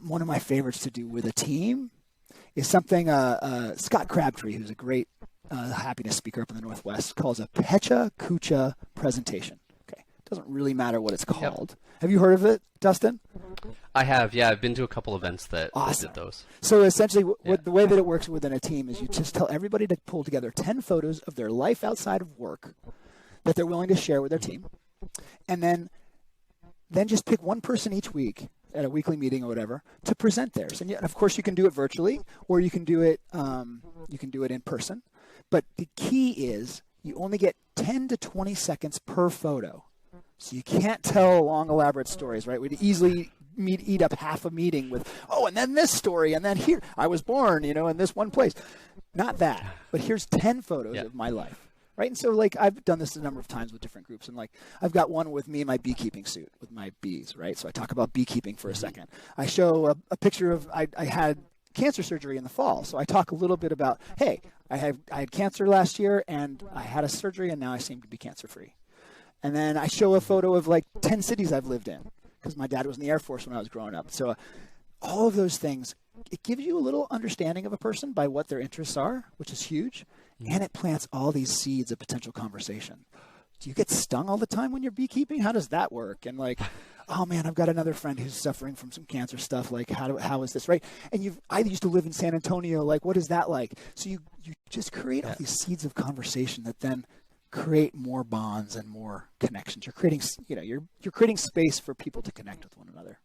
one of my favorites to do with a team is something Scott Crabtree, who's a great happiness speaker up in the Northwest, calls a Pecha Kucha presentation. Okay, doesn't really matter what it's called. Yep. Have you heard of it, Dustin? I have, yeah. I've been to a couple events that awesome. did those. So essentially, the way that it works within a team is you just tell everybody to pull together 10 photos of their life outside of work that they're willing to share with their team, and then just pick one person each week at a weekly meeting or whatever to present theirs. And of course, you can do it virtually, or you can do it in person. But the key is you only get 10 to 20 seconds per photo. So you can't tell long, elaborate stories, right? We'd easily eat up half a meeting with, and then this story, and then here, I was born, in this one place. Not that, but here's 10 photos of my life, right? And so, I've done this a number of times with different groups, and, I've got one with me in my beekeeping suit with my bees, right? So I talk about beekeeping for a second. I show a picture of, I had cancer surgery in the fall, so I talk a little bit about, hey, I had cancer last year, and I had a surgery, and now I seem to be cancer-free. And then I show a photo of 10 cities I've lived in because my dad was in the Air Force when I was growing up. So all of those things, it gives you a little understanding of a person by what their interests are, which is huge. And it plants all these seeds of potential conversation. Do you get stung all the time when you're beekeeping? How does that work? And oh man, I've got another friend who's suffering from some cancer stuff. How is this, right? And I used to live in San Antonio. What is that like? So you just create all these seeds of conversation that then create more bonds and more connections. You're creating, you're creating space for people to connect with one another.